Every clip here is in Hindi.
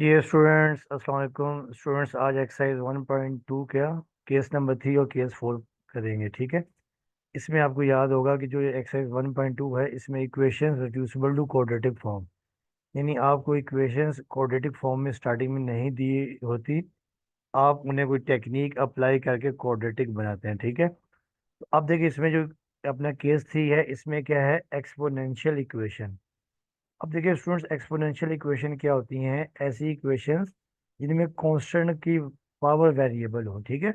ये स्टूडेंट्स अस्सलाम वालेकुम स्टूडेंट्स। आज एक्सरसाइज 1.2 क्या केस नंबर 3 और केस 4 करेंगे। ठीक है। इसमें आपको याद होगा कि जो ये एक्सरसाइज 1.2 है इसमें equations reducible to quadratic form, यानी आपको इक्वेशंस क्वाड्रेटिक फॉर्म में स्टार्टिंग में नहीं दी होती, आप उन्हें कोई टेक्निक अप्लाई करके क्वाड्रेटिक बनाते हैं। ठीक है। तो अब देखिए इसमें जो अपना केस 3 है इसमें क्या है, एक्सपोनेंशियल इक्वेशन। अब देखिए स्टूडेंट्स, एक्सपोनेंशियल इक्वेशन क्या होती हैं? ऐसी इक्वेशंस जिनमें कांस्टेंट की पावर वेरिएबल हो। ठीक है।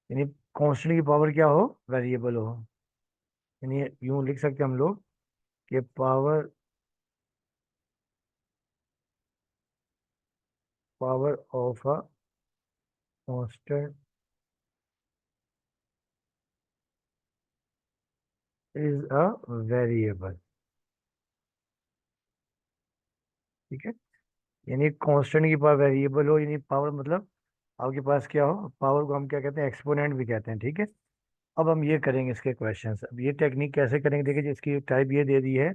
यानी कांस्टेंट की पावर क्या हो, वेरिएबल हो। यानी यूं लिख सकते हैं हम लोग कि power power of a constant is a variable. ठीक है। यानी कांस्टेंट की पावर वेरिएबल हो, यानी पावर मतलब आपके पास क्या हो, पावर को हम क्या कहते हैं, एक्सपोनेंट भी कहते हैं। ठीक है। अब हम ये करेंगे इसके क्वेश्चंस। अब ये टेक्निक कैसे करेंगे, देखिए इसकी टाइप ये दे दी है,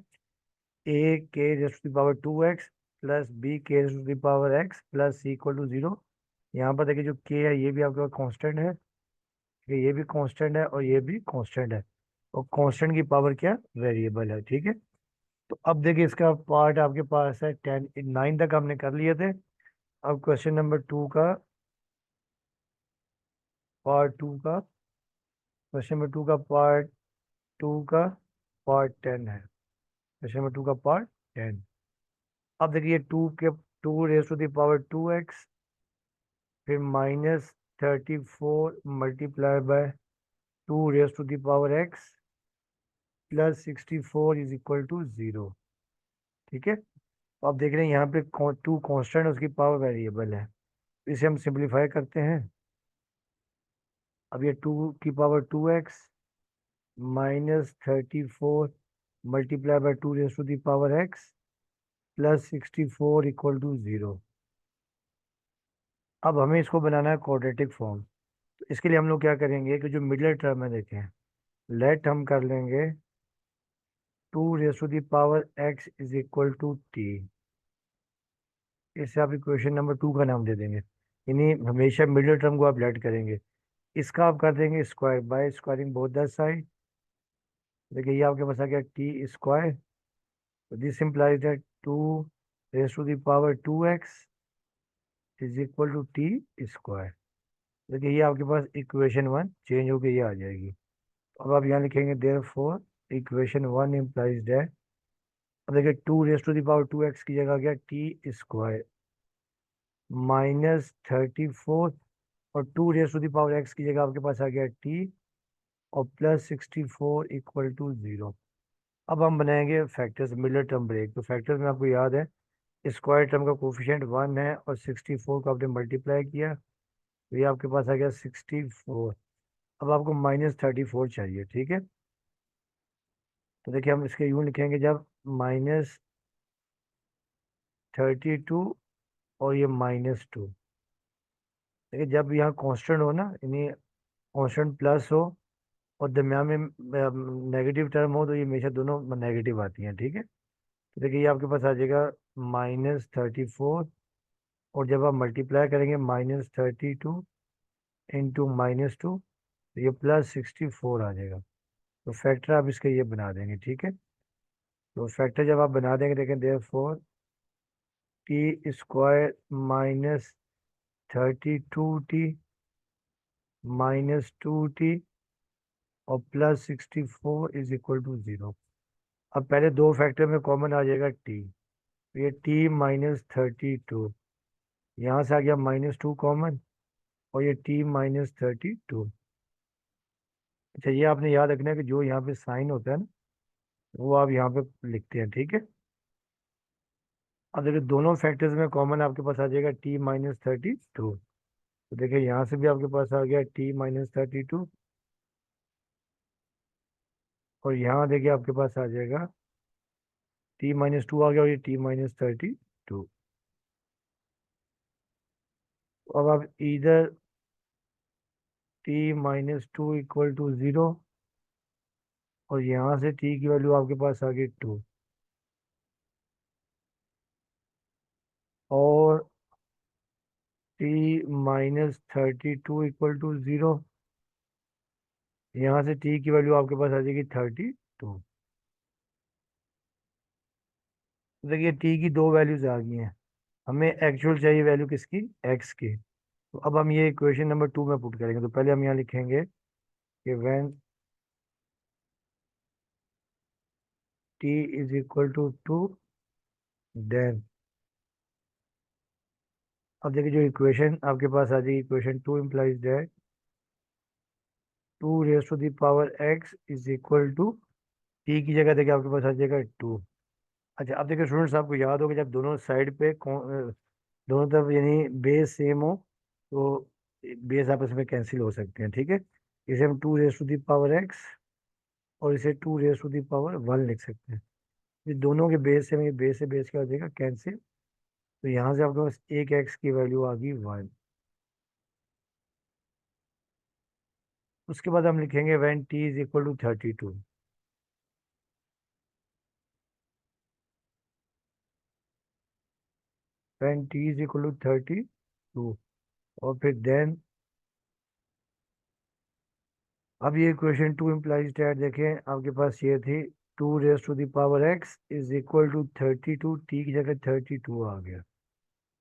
A K raise to the power 2x plus B K raise to the power x plus C equal to 0। यहाँ पर देखिए जो के है ये भी आपके पास कांस्टेंट है, ठीक है, ये भी कांस्टेंट है और ये भी कांस्टेंट है, और कांस्टेंट की पावर क्या, वेरिएबल है। ठीक है। तो अब देखिए इसका पार्ट आपके पास है 9 तक हमने कर लिए थे। अब क्वेश्चन नंबर 2 का पार्ट 2 का क्वेश्चन नंबर 2 का पार्ट 2 का पार्ट 10 है। क्वेश्चन नंबर 2 का पार्ट 10। अब देखिए 2 raise to the power 2x, फिर -34 multiply by 2 raise to the power x plus 64 is equal to 0। ठीक है। तो आप देख रहे हैं यहाँ पे 2 कांस्टेंट, उसकी पावर वेरिएबल है। इसे हम सिंप्लीफाई करते हैं। अब ये 2 की power 2x -34 multiply by 2 raise to the power x plus 64 equal to 0। अब हमें इसको बनाना है क्वाड्रेटिक फॉर्म। तो इसके लिए हम लोग क्या करेंगे कि जो मिडिल टर्म है देखें, लेट हम कर लेंगे 2 raise to the power x is equal to T. इससे आप इक्वेशन नंबर 2 का नाम दे देंगे, यानी हमेशा मिडिल टर्म को आप लेट करेंगे। इसका आप कर देंगे square by squaring both the side. देखिए ये आपके पास आ गया टी स्क्वायर। तो this implies that 2 raise to the power 2x is equal to T square. देखिए ये आपके पास इक्वेशन 1 चेंज होकर ये आ जाएगी। अब आप यहाँ लिखेंगे therefore equation 1 implies that, अब देखिए 2 raise to the power 2x की जगह गया टी स्क्वायर -34, और 2 raise to the power x की जगह आपके पास आ गया टी, और प्लस 64 इक्वल टू 0। अब हम बनाएंगे फैक्टर्स, मिडिल टर्म ब्रेक। तो फैक्टर्स में आपको याद है स्क्वायर टर्म का कोफिशिएंट 1 है और 64 को आपने मल्टीप्लाई किया, तो ये आपके पास आ गया 64। अब आपको -34 चाहिए। ठीक है। तो देखिए हम इसके यूं लिखेंगे, जब -32 और ये -2, देखिए जब यहाँ कांस्टेंट हो ना, यानी कांस्टेंट प्लस हो और दरम्यान में नेगेटिव टर्म हो, तो ये हमेशा दोनों नेगेटिव आती हैं। ठीक है। तो देखिए ये आपके पास आ जाएगा -34, और जब आप मल्टीप्लाई करेंगे -32 इंटू -2, तो ये +64 आ जाएगा। तो फैक्टर आप इसके ये बना देंगे। ठीक है। तो फैक्टर जब आप बना देंगे, देखें therefore T square -32 T -2 T और +64 इज इक्वल टू 0। अब पहले दो फैक्टर में कॉमन आ जाएगा टी, तो ये t -32, यहाँ से आ गया -2 कॉमन, और ये t -32। अच्छा ये आपने याद रखना है कि जो यहाँ पे साइन होता है ना, वो आप यहाँ पे लिखते हैं। ठीक है। अब देखिए दोनों फैक्टर्स में कॉमन आपके पास आ जाएगा t -32। तो देखिए यहाँ से भी आपके पास आ गया t -32, और यहाँ देखिए आपके पास आ जाएगा t-2 आ गया, और ये t-32। अब आप इधर t-2 इक्वल टू 0, और यहाँ से t की वैल्यू आपके पास आ गई 2, और टी माइनस 32 इक्वल टू 0। यहाँ से टी की वैल्यू आपके पास आ जाएगी 32। देखिए टी की दो वैल्यूज आ गई हैं। हमें एक्चुअल चाहिए वैल्यू किसकी, एक्स की। तो अब हम ये इक्वेशन नंबर 2 में पुट करेंगे। तो पहले हम यहाँ लिखेंगे कि when T is equal to 2, then, अब देखिए जो इक्वेशन आपके पास आ जाएगी, equation 2 implies that 2 raise to the power X is equal to, T की जगह देखिए आपके पास आ जाएगा 2। अच्छा अब देखिए स्टूडेंट्स, आपको याद होगा जब दोनों साइड पे दोनों तरफ यानी बेस सेम हो तो बेस आपस में कैंसिल हो सकते हैं, ठीक है। इसे हम 2 raise to the power X और इसे 2 रेज टू द पावर 1 लिख सकते हैं। ये दोनों के बेस से, बेस से बेस क्या हो जाएगा, कैंसिल। तो यहाँ से आपके पास एक एक्स की वैल्यू आ गई 1। उसके बाद हम लिखेंगे when T is equal to 32। When T is equal to 32, और फिर देन, अब ये इक्वेशन 2 इम्प्लाइज दैट देखें आपके पास ये थी 2 raise to the power X is equal to 32, T की जगह 32 आ गया।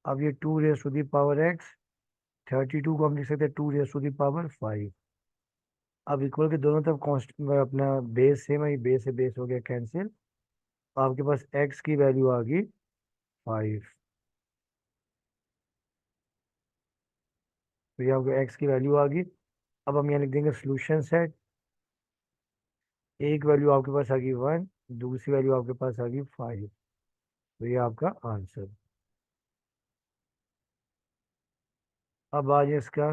अब ये 2 raise to the power X, 32 को हम लिख सकते हैं 2 रेज टू द पावर 5। अब इक्वल के दोनों तरफ कांस्टेंट अपना बेस सेम है, ये बेस से बेस हो गया कैंसिल। आपके पास एक्स की वैल्यू आ गई 5। तो ये आपको एक्स की वैल्यू आ गई। अब हम यहाँ लिख देंगे सोल्यूशन सेट। एक वैल्यू आपके पास आ गई 1, दूसरी वैल्यू आपके पास आ गई 5। तो ये आपका आंसर। अब आ जाए इसका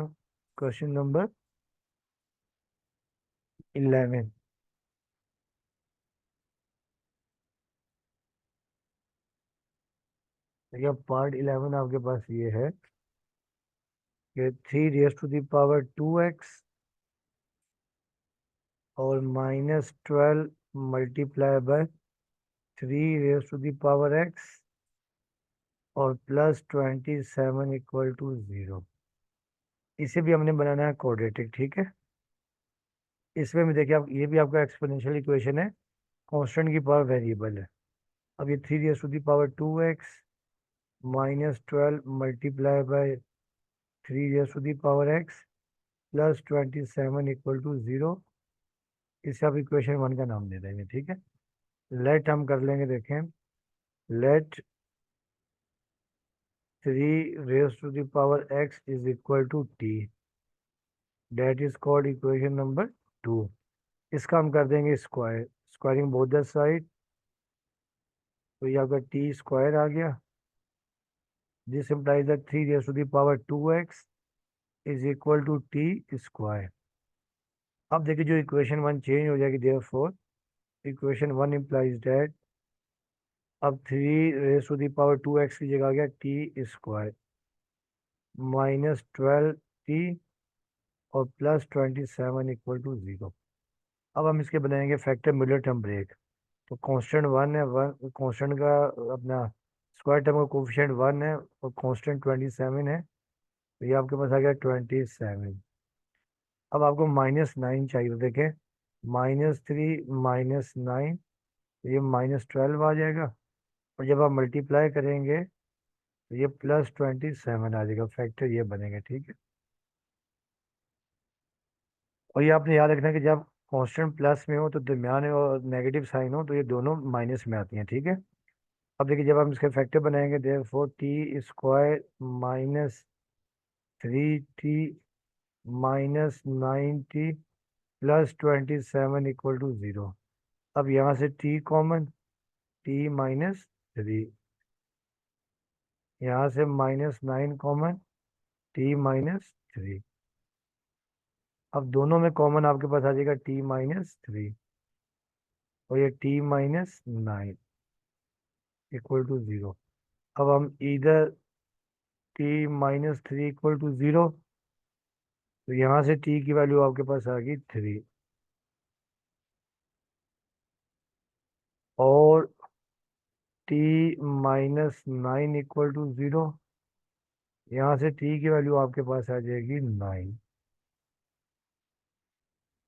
क्वेश्चन नंबर 11। देखिए अब पार्ट 11 आपके पास ये है कि 3 raise to the power 2x और -12 multiply by 3 raise to the power x और +27 इक्वल टू 0। इसे भी हमने बनाना है क्वाड्रेटिक, ठीक है। इसमें भी देखिए आप, ये भी आपका एक्सपोनेंशियल इक्वेशन है, कांस्टेंट की पावर वेरिएबल है। अब ये 3 raise to the power 2x -12 multiply by 3 raise to the power x +27 equal to 0। इसे आप इक्वेशन 1 का नाम दे देंगे, ठीक है। लेट हम कर लेंगे, देखें, let 3 raise to the power x is equal to t, that is called equation number 2। इसका हम कर देंगे square, squaring both the side. तो ये आपका टी स्क्वायर आ गया। This implies that 3 raise to the power 2x is equal to T square. अब देखिए जो इक्वेशन 1 चेंज हो जाएगी, देयरफॉर इक्वेशन 1 इम्प्लाइज दैट अब 3 raise to the power 2x की जगह आ गया टी स्क्वायर -12t और +27 इक्वल टू 0। अब हम इसके बनाएंगे फैक्टर मिलर टर्म ब्रेक। तो कांस्टेंट 1 है, 1 कांस्टेंट का अपना स्क्वायर टर्म का कोफिशिएंट 1 है और कांस्टेंट 27 है। तो ये आपके पास आ गया 27। अब आपको -9 चाहिए, तो देखें -3 -9, तो ये -12 आ जाएगा। और जब आप मल्टीप्लाई करेंगे तो ये +27 आ जाएगा, फैक्टर ये बनेगा, ठीक है। और ये आपने याद रखना है कि जब कांस्टेंट प्लस में हो तो दरमियान में, और नेगेटिव साइन हो तो ये दोनों माइनस में आती हैं, ठीक है। अब देखिए जब हम इसके फैक्टर बनाएंगे, therefore T square -3t -9t +27 equal to 0। अब यहाँ से t कॉमन, t-3, यहाँ से -9 कॉमन, t-3। अब दोनों में कॉमन आपके पास आ जाएगा t-3 और ये t-9 इक्वल टू 0। अब हम इधर t-3 इक्वल टू 0, तो यहाँ से t की वैल्यू आपके पास आ गई 3 और t-9 इक्वल टू 0, यहाँ से टी की वैल्यू आपके पास आ जाएगी 9।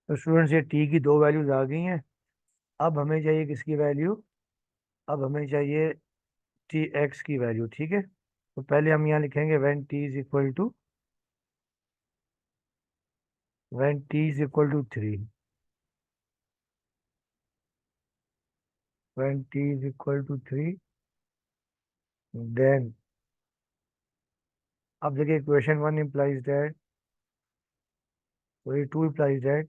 तो स्टूडेंट्स ये टी की दो वैल्यूज आ गई हैं। अब हमें चाहिए किसकी वैल्यू? अब हमें चाहिए टी एक्स की वैल्यू, ठीक है। तो पहले हम यहाँ लिखेंगे when T is equal to 3। When T is equal to 3 then, अब देखिए equation one implies that, two implies that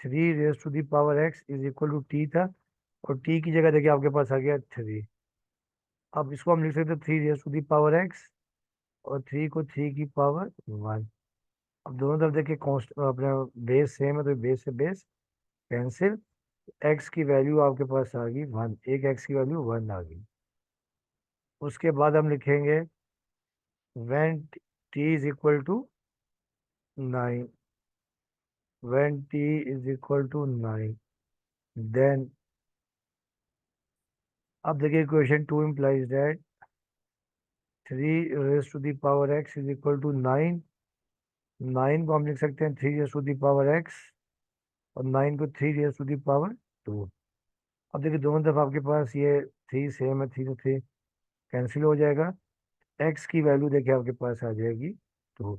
3 raise to the power X is equal to T था, और टी की जगह देखिए आपके पास आ गया 3। अब इसको हम लिख सकते हैं 3 raise to the power X, और 3 को 3 की पावर 1। अब दोनों तरफ देखिए कॉन्स्ट अपना बेस सेम है, तो बेस से बेस कैंसिल। एक्स की वैल्यू आपके पास आ गई 1, एक एक्स की वैल्यू 1 आ गई। उसके बाद हम लिखेंगे when T is equal to 9। When T is equal to 9 then, अब देखिए equation two implies that 3 raise to the power X is equal to 9। 9 को हम लिख सकते हैं 3 raise to the power X, और 9 को 3 रेज टू दी पावर 2। अब देखिए दोनों तरफ आपके पास ये 3 सेम है, 3 से 3 कैंसिल हो जाएगा। एक्स की वैल्यू देखिए आपके पास आ जाएगी 2।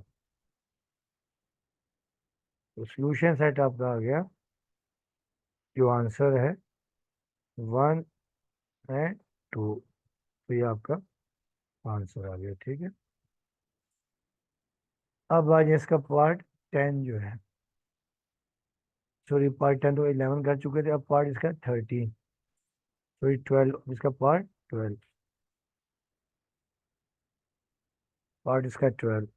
तो सोल्यूशन सेट आपका आ गया, जो आंसर है 1 एंड 2। तो ये आपका आंसर आ गया, ठीक है। अब आज इसका पार्ट 10 जो है, सॉरी पार्ट 10 तो 11 कर चुके थे, अब पार्ट इसका 13, सॉरी 12, इसका पार्ट 12, पार्ट इसका 12।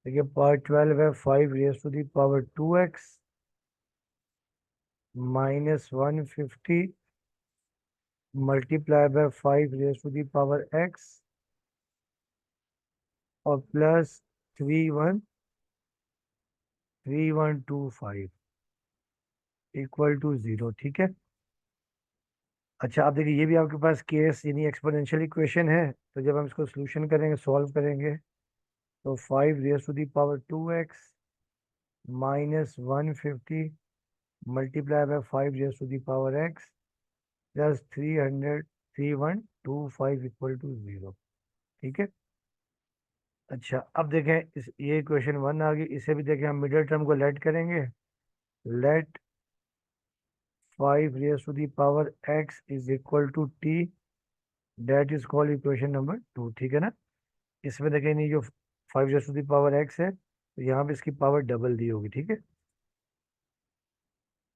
देखिए पार्ट 12 है 5 raise to the power 2x -150 multiply by 5 raise to the power x और प्लस 3125 इक्वल टू 0, ठीक है। अच्छा आप देखिए ये भी आपके पास केस यानी एक्सपोनेंशियल इक्वेशन है, तो जब हम इसको सोल्यूशन करेंगे, सॉल्व करेंगे, तो 5 raise to the power 2x -150 multiply by 5 raise to the power x plus 3125 equal to 0, ठीक है। अच्छा अब देखें इस ये इक्वेशन वन आ गई, इसे भी देखें हम मिडिल टर्म को लेट करेंगे। Let 5 raise to the power x is equal to t, that is called equation number 2, ठीक है ना। इसमें देखें नहीं, जो 5 raise to the power x है, तो यहाँ पे इसकी पावर डबल दी होगी, ठीक है।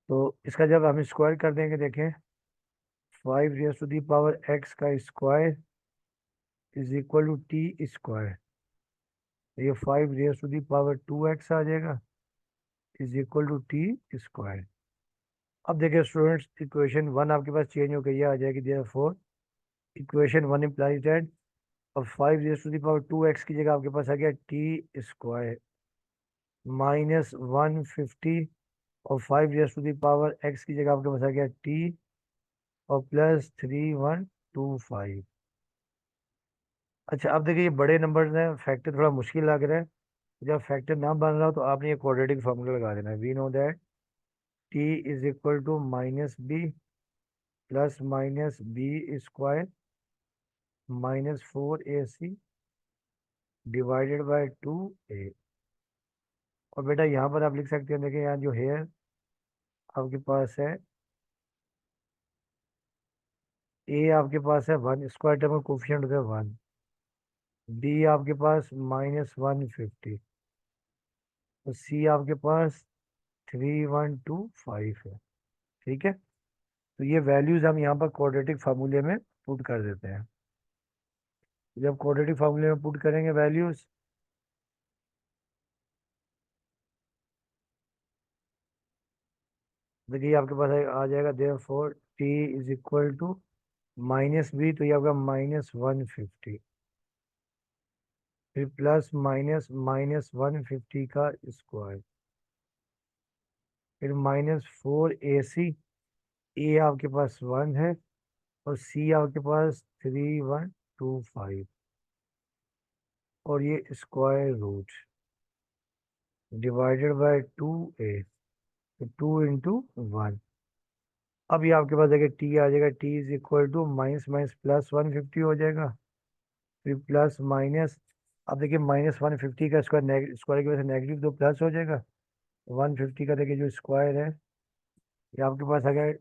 तो इसका जब हम स्क्वायर कर देंगे, देखें 5 raise to the power x का square is equal to T square. ये 5 raise to the power 2x आ जाएगा is equal to T square. अब देखिए स्टूडेंट्स इक्वेशन वन आपके पास चेंज हो गई है, आ जाएगी therefore equation one implies that, और 5 raise to the power 2x की जगह आपके पास आ गया टी स्क्वायर -150, और 5 raise to the power x की जगह आपके पास आ गया टी और प्लस 3125। अच्छा अब देखिए ये बड़े नंबर्स हैं, फैक्टर थोड़ा मुश्किल लग रहा है। जब फैक्टर ना बन रहा हो तो आपने ये क्वाड्रेटिक फार्मूला लगा देना है। We know that t is equal to -b plus -b square -4ac divided by 2a। और बेटा यहाँ पर आप लिख सकते हैं, देखिए यहाँ जो है आपके पास है a आपके पास है 1, स्क्वायर टर्म का कोफिशिएंट होता है 1। b आपके पास -150, तो c आपके पास 3125 है, ठीक है। तो ये वैल्यूज हम यहाँ पर क्वाड्रेटिक फार्मूले में पुट कर देते हैं। जब क्वाड्रेटिक फार्मूले में पुट करेंगे वैल्यूज, देखिए आपके पास आ जाएगा therefore t is equal to -b, तो ये आपका -150, फिर प्लस माइनस -150 का स्क्वायर, फिर -4ac, ए आपके पास 1 है, और सी आपके पास 3125 और ये square root divided by 2a, तो 2 × 1। अब ये आपके पास देखिए टी आ जाएगा, t is equal to minus minus plus 150 हो जाएगा, फिर प्लस माइनस। अब देखिए -150 का स्क्वायर, स्क्वायर की वजह से नेगेटिव, तो प्लस हो जाएगा। 150 का देखिए जो स्क्वायर है ये आपके पास आ गया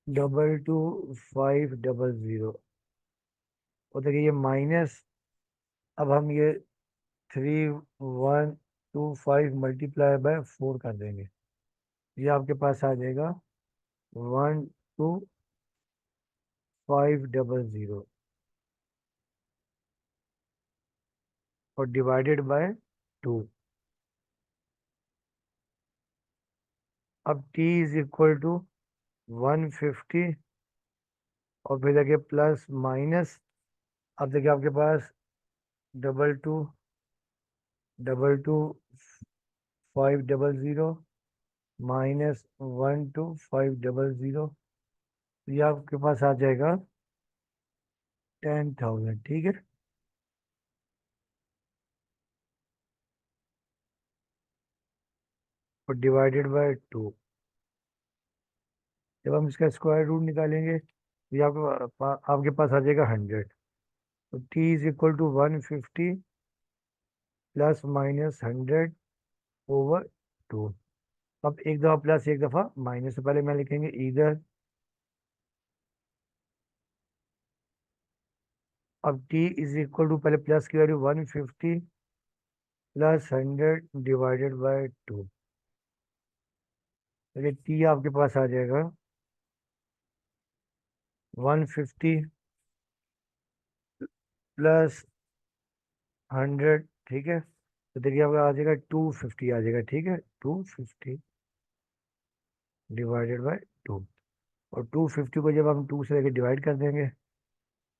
222500। और देखिए ये माइनस, अब हम ये 3125 मल्टीप्लाई बाय 4 कर देंगे, ये आपके पास आ जाएगा 12500 और डिवाइडेड बाय 2। अब t इज इक्वल टू 150 और फिर देखिए प्लस माइनस। अब देखिए आपके पास 222500 -12500, ये आपके पास आ जाएगा 10,000। ठीक है, और डिवाइडेड बाय 2। जब हम इसका स्क्वायर रूट निकालेंगे तो ये आपके पास आ जाएगा 100। तो t is equal to 150 plus minus 100/2। अब एक दफ़ा प्लस एक दफ़ा माइनस, से पहले मैं लिखेंगे इधर। अब t इज इक्वल टू, पहले प्लस की वैल्यू 150 प्लस 100 डिवाइडेड बाय 2। देखिए t आपके पास आ जाएगा 150 प्लस 100। ठीक है, तो देखिए आपका आ जाएगा 250 आ जाएगा। ठीक है, 250 डिवाइडेड बाय 2। और 250 को जब हम 2 से लेके डिवाइड कर देंगे,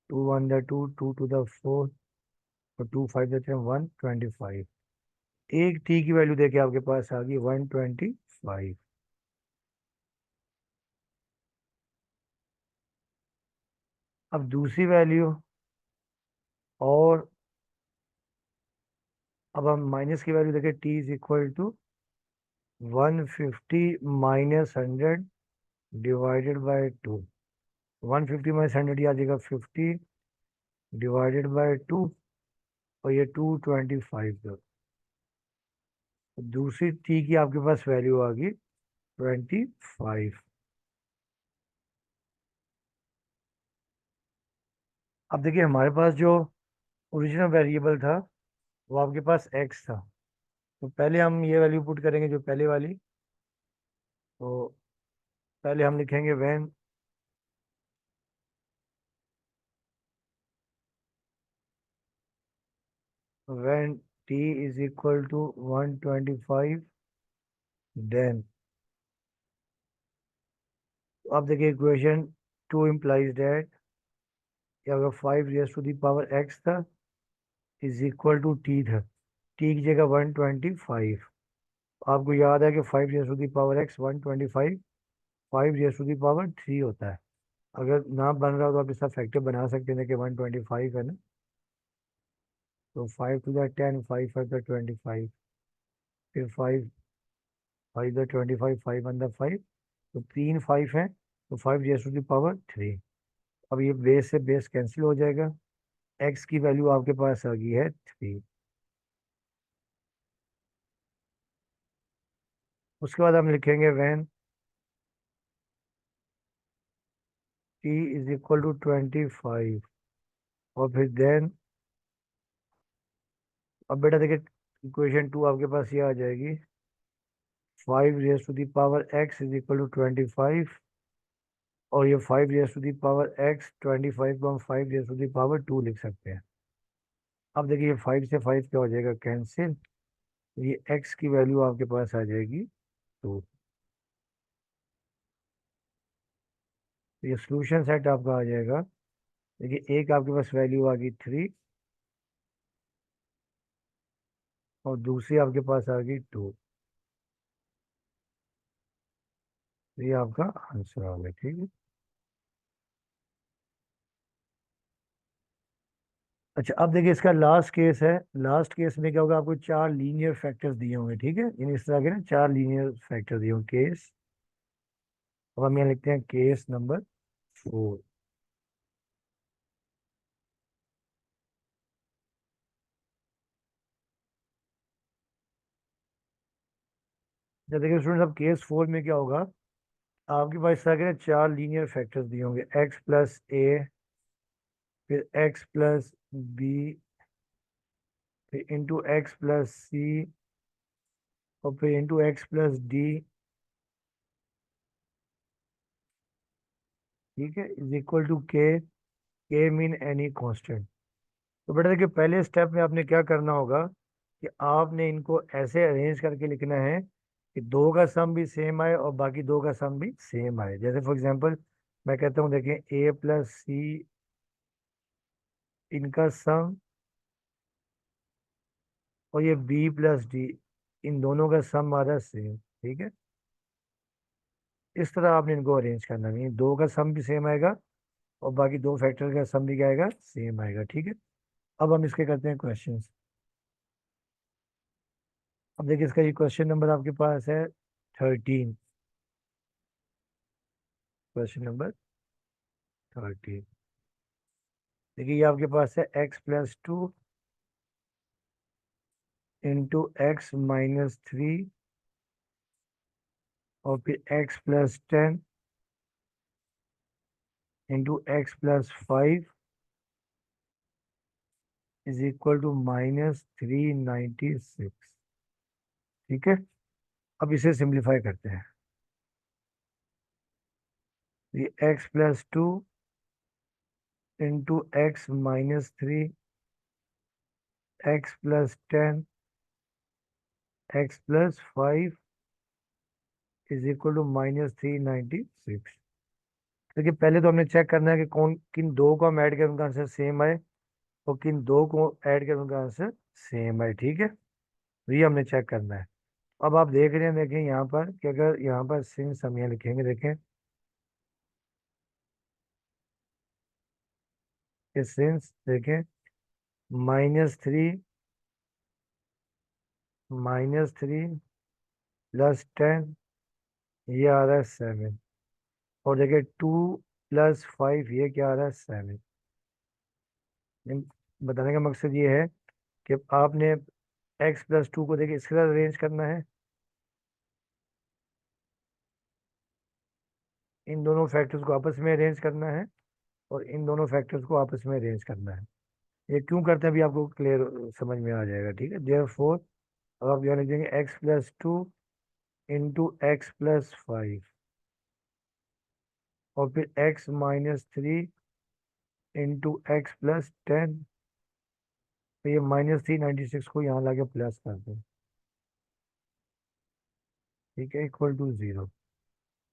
2 1 2, 2 2 4 और 2 5 125। एक टी की वैल्यू देके आपके पास आ गई 125। अब दूसरी वैल्यू, और अब हम माइनस की वैल्यू देखें, t is equal to 150 -100 divided by 2। 150 -100 आ जाएगा 50 डिवाइडेड बाय 2, और ये 225 का। दूसरी टी की आपके पास वैल्यू आ गई 25। अब देखिए हमारे पास जो ओरिजिनल वेरिएबल था वो आपके पास x था, तो पहले हम ये वैल्यू पुट करेंगे जो पहले वाली। तो पहले हम लिखेंगे when t is equal to 125, then। तो अब देखिए इक्वेशन 2 implies that अगर 5 raise to the power x था इज इक्वल टू t था, t की जगह 125। आपको याद है कि 5 raise to the power x 125 5 raise to the power 3 होता है। अगर ना बन रहा हो तो आप इसका फैक्टर बना सकते हैं कि 125 है ना, तो 5 टू द 10, 5 5 द 25, फिर 5 5 द 25, 5 1 द 5, तो 3 5 है, तो 5 रेज टू द पावर 3। अब ये बेस से बेस कैंसिल हो जाएगा, x की वैल्यू आपके पास आ गई है 3। उसके बाद हम लिखेंगे when t is equal to 25, और फिर देन। अब बेटा देखिए इक्वेशन 2 आपके पास ये आ जाएगी 5 raise to the power x is equal to 25, और ये 5 raise to the power x 25 को हम 5 रेज टू द पावर 2 लिख सकते हैं। अब देखिए 5 से 5 क्या हो जाएगा, कैंसिल। ये x की वैल्यू आपके पास आ जाएगी 2। ये सोल्यूशन सेट आपका आ जाएगा। देखिए एक आपके पास वैल्यू आ गई 3 और दूसरी आपके पास आ गई 2। ये आपका आंसर होगा, ठीक है। अच्छा, अब देखिए इसका लास्ट केस है। लास्ट केस में क्या होगा, आपको चार लीनियर फैक्टर्स दिए होंगे, ठीक है। इन इस तरह के ना चार लीनियर फैक्टर दिए होंगे केस। अब हम यहाँ लिखते हैं केस नंबर 4। जब देखिए स्टूडेंट, अब केस 4 में क्या होगा, आपके पास इस तरह के ना चार लीनियर फैक्टर्स दिए होंगे, एक्स प्लस ए, फिर एक्स प्लस बी, फिर इंटू एक्स प्लस सी, और फिर इंटू एक्स प्लस डी, ठीक है, इज इक्वल टू के मीन एनी कांस्टेंट। तो बेटा देखिए पहले स्टेप में आपने क्या करना होगा कि आपने इनको ऐसे अरेंज करके लिखना है कि दो का सम भी सेम आए और बाकी दो का सम भी सेम आए। जैसे फॉर एग्जांपल मैं कहता हूँ, देखें ए प्लस सी, इनका सम, और ये बी प्लस डी, इन दोनों का सम आ रहा है सेम, ठीक है। इस तरह आपने इनको अरेंज करना है, दो का सम भी सेम आएगा और बाकी दो फैक्टर का सम भी क्या आएगा, सेम आएगा, ठीक है। अब हम इसके करते हैं क्वेश्चन। अब देखिए इसका ये क्वेश्चन नंबर आपके पास है 13। क्वेश्चन नंबर 13, देखिए ये आपके पास है x+2 इंटू एक्स माइनस 3, और फिर x+10 into x+5 is equal to -396, ठीक है। अब इसे सिंप्लीफाई करते हैं। ये x+2 into x minus 3, x+10, x+5 is equal to -396। देखिए पहले तो हमने चेक करना है कि कौन किन दो को हम ऐड करें उनका आंसर सेम आए, और किन दो को ऐड करें उनका आंसर सेम आए, ठीक है। तो ये हमने चेक करना है। अब आप देख रहे हैं, देखें यहाँ पर कि अगर यहाँ पर सिंस हम यहाँ लिखेंगे, देखें कि सिंस, देखें -3 +10, ये आ रहा है 7, और देखिए 2 + 5, ये क्या आ रहा है 7। बताने का मकसद ये है कि आपने x+2 को देखिए इसके साथ अरेंज करना है, इन दोनों फैक्टर्स को आपस में अरेंज करना है, और इन दोनों फैक्टर्स को आपस में अरेंज करना है। ये क्यों करते हैं अभी आपको क्लियर समझ में आ जाएगा, ठीक है। देयरफॉर अब आप यहाँ लिख देंगे x+2 इंटू x+5, और फिर x-3 इंटू x+10, तो ये -396 को यहाँ लाके प्लस कर दें, ठीक है, इक्वल टू 0।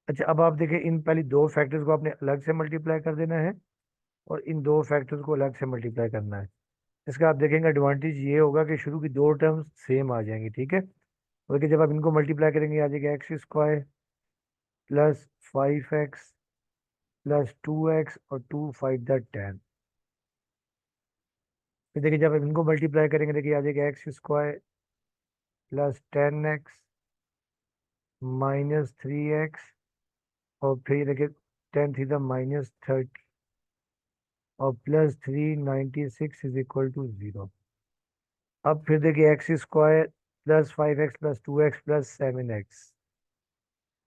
अच्छा, अब आप देखें इन पहले दो फैक्टर्स को आपने अलग से मल्टीप्लाई कर देना है, और इन दो फैक्टर्स को अलग से मल्टीप्लाई करना है। इसका आप देखेंगे एडवांटेज ये होगा कि शुरू की दो टर्म्स सेम आ जाएंगी, ठीक है। बल्कि जब आप इनको मल्टीप्लाई करेंगे आ जाएगा x² plus 5x plus 2x और 2×5 = 10। फिर देखिए जब आप इनको मल्टीप्लाई करेंगे, देखिए आ जाएगा x² प्लस 10x -3x, और फिर देखिए 10 3 - 30, और +396 इज इक्वल टू 0। अब फिर देखिए x² plus 5x plus 2x plus 7x,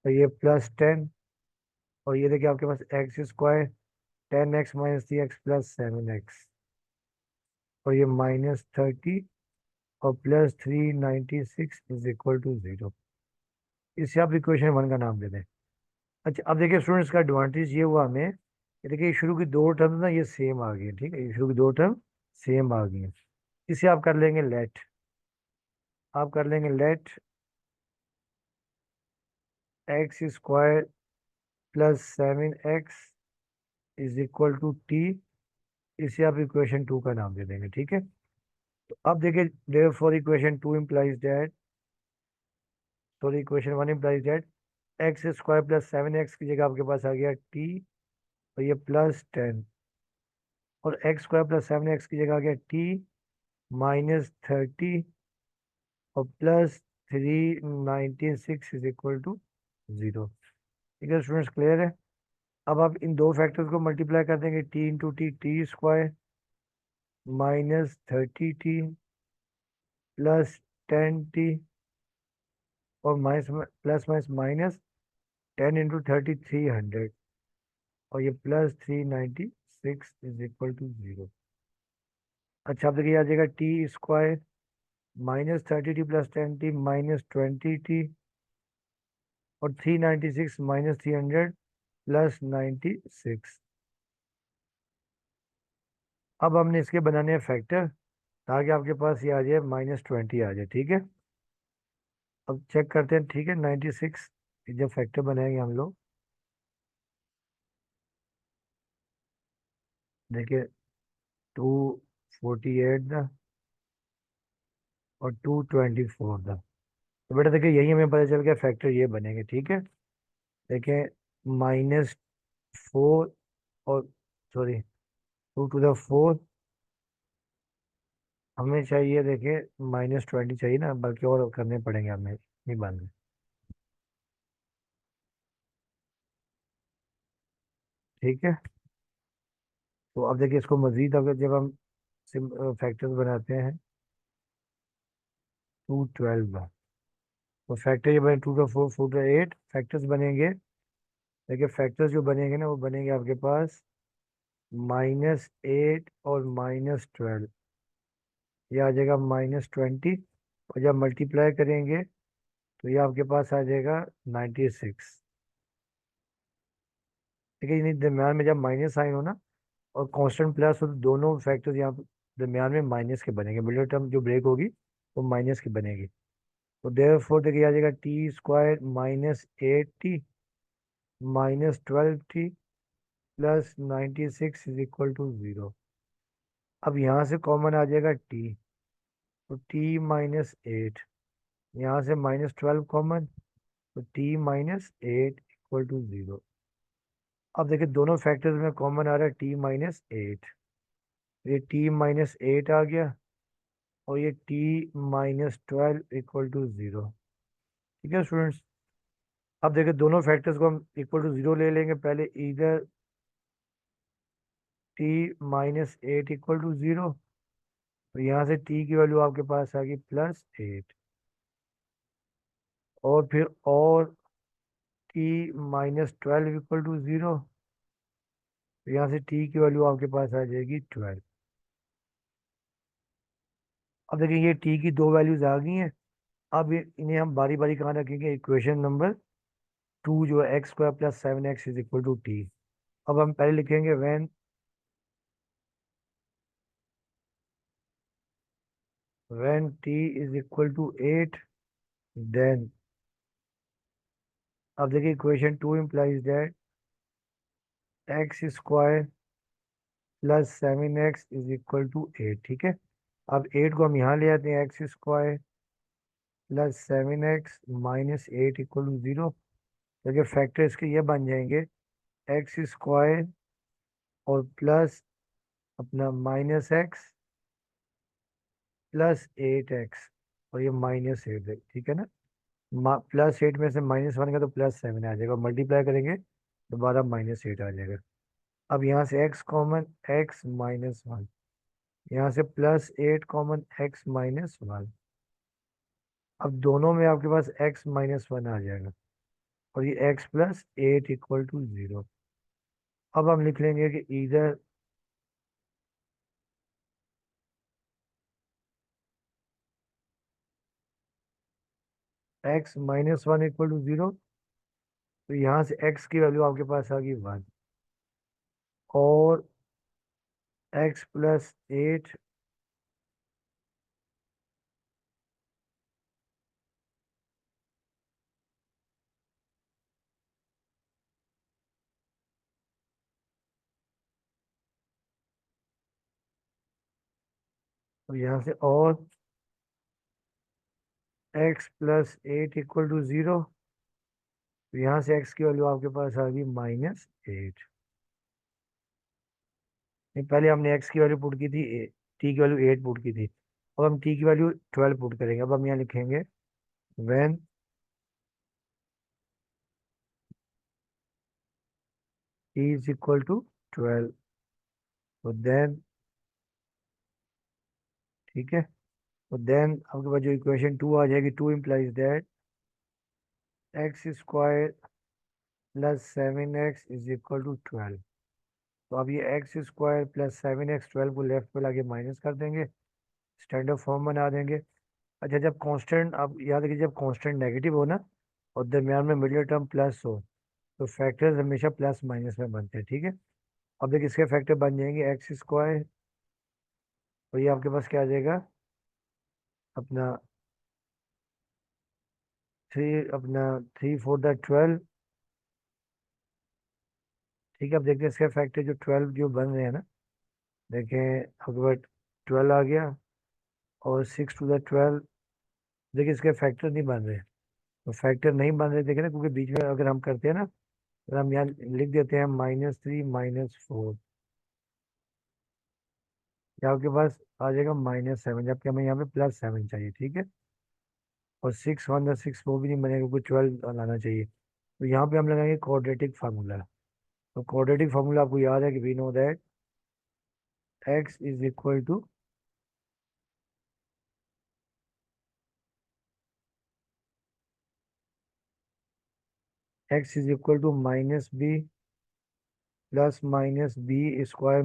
तो ये +10, और ये देखिए आपके पास x² 10x - 3x plus 7x, और ये -30, और +396 इज इक्वल टू 0। इसे आप इक्वेशन 1 का नाम दे दें। अच्छा, अब देखिए स्टूडेंट्स का एडवांटेज ये हुआ हमें कि देखिए शुरू की दो टर्म ना ये सेम आ गई है, ठीक है, ये शुरू की दो टर्म सेम आ गई हैं। इसे आप कर लेंगे लेट, आप कर लेंगे let x² plus 7x is equal to t। इसे आप इक्वेशन 2 का नाम दे देंगे, ठीक है। तो अब देखिए therefore equation 2 implies that, sorry equation 1 implies that x square plus 7x की जगह आपके पास आ गया टी, और ये प्लस 10, और एक्स स्क्वायर प्लस 7x की जगह आ गया टी -30, और +396 इज इक्वल टू 0। ठीक है स्टूडेंट्स, क्लियर है। अब आप इन दो फैक्टर्स को मल्टीप्लाई कर देंगे, T into T, T square -30t +10t, और माइनस प्लस माइनस -10 × 30 300, और ये +396 इज इक्वल टू 0। अच्छा, आप देखिए आ जाएगा t square -30t +10t -20t, और 396 -300 +96। अब हमने इसके बनाने हैं फैक्टर, ताकि आपके पास ये आ जाए -20 आ जाए। ठीक है, अब चेक करते हैं। ठीक है, 96 जब फैक्टर बनाएंगे हम लोग, देखिए 248 था और 224 था। तो बेटा देखिए यही हमें पता चल गया, फैक्टर ये बनेंगे। ठीक है, देखिए -4, और सॉरी 2 टू द 4, हमें चाहिए देखिए -20 चाहिए ना, बल्कि और करने पड़ेंगे हमें, नहीं बन। ठीक है, तो अब देखिए इसको मजीद अगर जब हम फैक्टर्स बनाते हैं, 212, तो फैक्टर ये बने 2 टू 4, 4 टू 8 फैक्टर्स बनेंगे। देखिए फैक्टर्स जो बनेंगे ना, वो बनेंगे आपके पास -8 और -12, ये आ जाएगा -20, और जब मल्टीप्लाई करेंगे तो ये आपके पास आ जाएगा 96। ठीक है, यानी दरम्यान में जब माइनस साइन हो ना और कांस्टेंट प्लस हो, तो दोनों फैक्टर्स यहाँ पे दरम्यान में माइनस के बनेंगे, मिडिल टर्म जो ब्रेक होगी वो माइनस की बनेगी। तो देयरफॉर देखिए आ जाएगा t square -8t -12t +96 is equal to 0। अब यहाँ से कॉमन आ जाएगा टी, तो टी -8, यहाँ से -12 कॉमन, तो टी -8 इक्वल टू 0। अब देखिए दोनों फैक्टर्स में कॉमन आ रहा है t -8, ये t -8 आ गया, और ये t -12 इक्वल टू 0। ठीक है स्टूडेंट्स, अब देखिए दोनों फैक्टर्स को हम इक्वल टू 0 ले लेंगे पहले, इधर t -8 इक्वल टू 0, तो यहाँ से t की वैल्यू आपके पास आ गई +8, और फिर और t -12 इक्वल टू 0, तो यहाँ से t की वैल्यू आपके पास आ जाएगी 12। अब देखिए ये t की दो वैल्यूज आ गई हैं। अब इन्हें हम बारी बारी कहाँ रखेंगे, इक्वेशन नंबर 2 जो है x² + 7x is equal to T. अब हम पहले लिखेंगे when t is equal to 8, then अब देखिए equation 2 implies that x² + 7x is equal to 8। ठीक है, अब 8 को हम यहाँ ले आते हैं, x² + 7x -8 इक्वल टू 0। देखिए फैक्टर इसके ये बन जाएंगे, x² और प्लस अपना -x +8x, और ये -8 है। ठीक है ना, +8 में से -1 का तो +7 आ जाएगा, मल्टीप्लाई करेंगे दोबारा -8 आ जाएगा। अब यहाँ से x कॉमन, x -1, यहाँ से +8 कॉमन, x -1। अब दोनों में आपके पास x-1 आ जाएगा, और ये x + 8 इक्वल टू 0। अब हम लिख लेंगे कि इधर x-1 इक्वल टू 0, तो यहाँ से x की वैल्यू आपके पास आ गई 1, और x + 8, तो यहाँ से और x + 8 इक्वल टू 0, तो यहाँ से x की वैल्यू आपके पास आ गई -8। नहीं, पहले हमने x की वैल्यू पुट की थी, t की वैल्यू 8 पुट की थी। अब हम t की वैल्यू 12 पुट करेंगे। अब हम यहाँ लिखेंगे when t is equal to 12, तो देन, ठीक है, तो देन आपके पास जो इक्वेशन 2 आ जाएगी, 2 implies that x square plus 7x is equal to 12। तो अब ये एक्स स्क्वायर प्लस 7x 12 को लेफ्ट पे लाके माइनस कर देंगे, स्टैंडर्ड फॉर्म बना देंगे। अच्छा, जब कांस्टेंट, आप याद रखिए, जब कांस्टेंट नेगेटिव हो ना और दरमियान में मिडिल टर्म प्लस हो, तो फैक्टर्स हमेशा प्लस माइनस में बनते हैं, ठीक है। अब देखिए इसके फैक्टर बन जाएंगे एक्स स्क्वायर, और ये आपके पास क्या आ जाएगा अपना थ्री, अपना 3 4 × 12, ठीक है। अब देखते हैं इसके फैक्टर जो 12 जो बन रहे हैं ना, देखें आपके पास 12 आ गया, और 6 × 12, देखिए इसके फैक्टर नहीं बन रहे। तो फैक्टर नहीं बन रहे, देखें ना, क्योंकि बीच में अगर हम करते हैं ना, अगर हम यहाँ लिख देते हैं -3 -4, या आपके पास आ जाएगा -7, जबकि हमें यहाँ पे +7 चाहिए, ठीक है। और 6 1 6 वो भी नहीं बनेगा, क्योंकि 12 लाना चाहिए। तो यहाँ पे हम लगाएंगे क्वाड्रेटिक फार्मूला। तो क्वाड्रेटिक फार्मूला आपको याद है कि we know that x is equal to, x is equal to -b plus -b square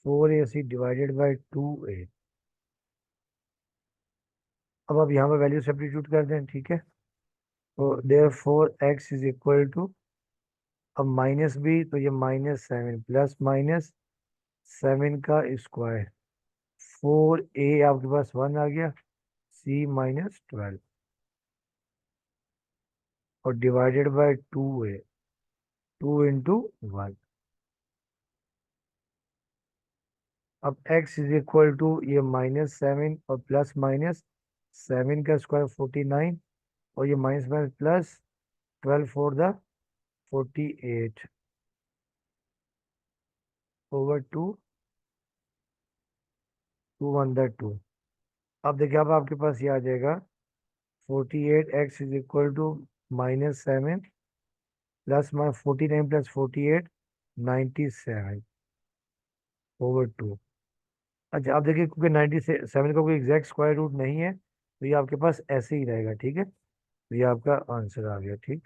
-4ac divided by 2a। अब आप यहाँ पे वैल्यू सब्स्टिट्यूट कर दें, ठीक है। तो therefore x is equal to, अब -b, तो ये -7 प्लस -7 का स्क्वायर, 4a आपके पास 1 आ गया, c -12, और डिवाइडेड बाय 2a, 2 × 1। अब x इज इक्वल टू ये -7 और प्लस -7 का स्क्वायर 49, और ये माइनस माइनस प्लस 12 4 × 48 ओवर 2 2 1 2। अब देखिए, अब आपके पास ये आ जाएगा 48x is equal to -7 plus 49 plus 48 97 over 2। अच्छा, अब देखिए, क्योंकि 97 का कोई एग्जैक्ट स्क्वायर रूट नहीं है, तो ये आपके पास ऐसे ही रहेगा, ठीक है। तो ये आपका आंसर आ गया, ठीक।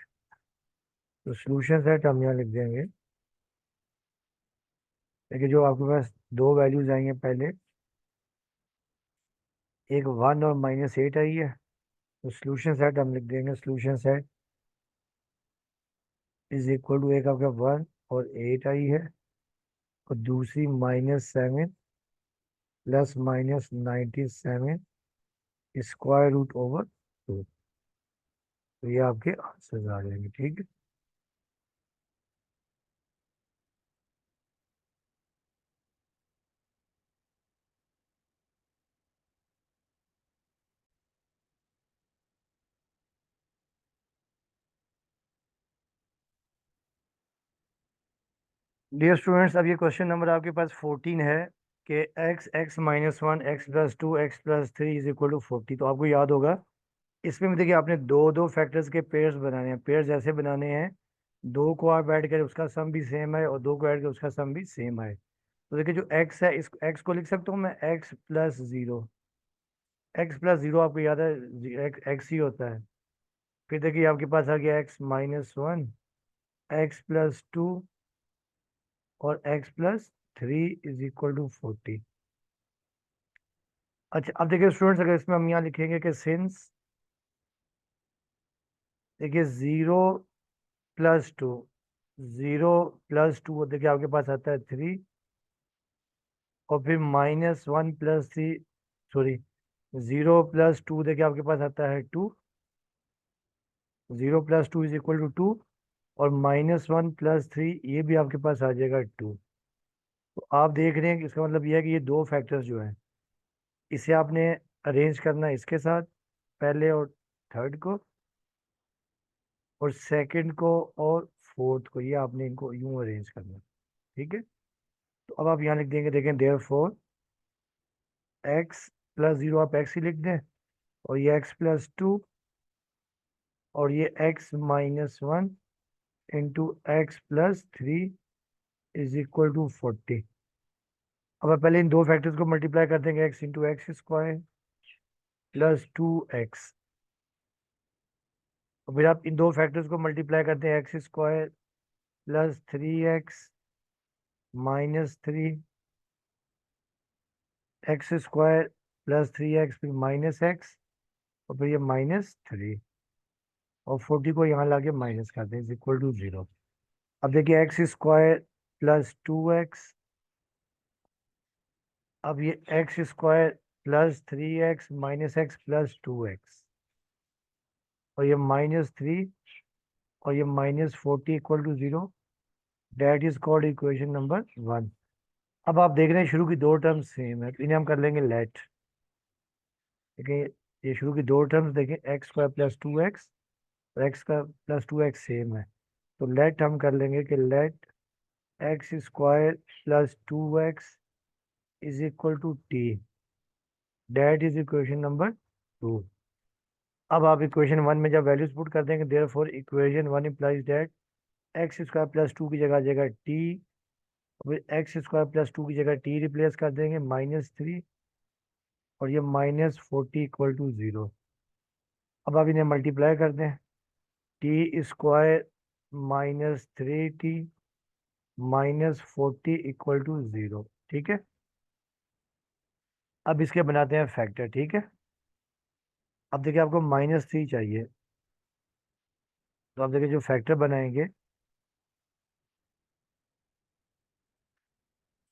तो सोल्यूशन सेट हम यहाँ लिख देंगे। देखिए, जो आपके पास दो वैल्यूज आई हैं, पहले एक 1 और -8 आई है, तो सोल्यूशन सेट हम लिख देंगे, solution set is equal to, एक आपका 1 और 8 आई है, और दूसरी -7 प्लस -97 स्क्वायर रूट ओवर 2। तो ये आपके आंसर आ जाएंगे, ठीक है। डियर स्टूडेंट्स, अब ये क्वेश्चन नंबर आपके पास 14 है कि x(x−1 x+2 x+3 is equal to 40। तो आपको याद होगा, इसमें भी देखिए आपने दो दो फैक्टर्स के पेयर्स बनाने हैं। पेयर्स ऐसे बनाने हैं, दो को आप ऐड करें उसका सम भी सेम है, और दो को ऐड करें उसका सम भी सेम है। तो देखिए, जो x है, इस x को लिख सकता हूँ मैं x+0। x+0 आपको याद है x ही होता है। फिर देखिए आपके पास आ गया x−1 x+2 और x+3 इज इक्वल टू 40। अच्छा, अब देखिए स्टूडेंट्स, अगर इसमें हम यहाँ लिखेंगे कि सिंस, देखिए 0 + 2, 0 + 2, देखिए आपके पास आता है 3, और फिर -1 + 3, सॉरी, 0 + 2 देखिए आपके पास आता है 2, 0 + 2 इज इक्वल टू 2, और -1 + 3 ये भी आपके पास आ जाएगा 2। तो आप देख रहे हैं कि इसका मतलब ये है कि ये दो फैक्टर्स जो हैं, इसे आपने अरेंज करना है इसके साथ, पहले और थर्ड को, और सेकंड को और फोर्थ को, ये आपने इनको यूं अरेंज करना है, ठीक है। तो अब आप यहाँ लिख देंगे, देखें therefore x plus zero, आप एक्स ही लिख दें, और ये एक्स प्लस टू, और ये x minus one into x plus three is equal to 40। अब आप पहले इन दो फैक्टर्स को मल्टीप्लाई कर देंगे, x into x square plus two x, और फिर आप इन दो फैक्टर्स को मल्टीप्लाई करते हैं, x square plus three x minus three, x square plus three x, फिर माइनस एक्स, और फिर ये माइनस थ्री, और 40 को यहाँ लाके माइनस कर दें इज इक्वल टू जीरो। अब देखिए x square plus two x, अब ये x square plus three x minus x plus two x, और ये माइनस थ्री, और ये minus 40 equal to zero. That is called equation number one. अब आप देख रहे हैं शुरू की दो टर्म्स सेम है, तो इन्हें हम कर लेंगे लेट। देखिए ये शुरू की दो टर्म्स देखें, x square plus two x और एक्स का प्लस टू एक्स सेम है, तो लेट हम कर लेंगे कि let x square plus two x is equal to t. That is equation number two. अब आप इक्वेशन वन में जब वैल्यूज पुट कर देंगे, therefore equation one implies that x square plus two की जगह आ जाएगा टी, फिर एक्स स्क्वायर प्लस टू की जगह टी रिप्लेस कर देंगे माइनस थ्री, और ये माइनस 40 इक्वल टू जीरो। अब आप इन्हें मल्टीप्लाई कर दें, t square minus three t minus 40 equal to zero, ठीक है। अब इसके बनाते हैं फैक्टर, ठीक है। अब देखिए आपको माइनस थ्री चाहिए, तो आप देखिए जो फैक्टर बनाएंगे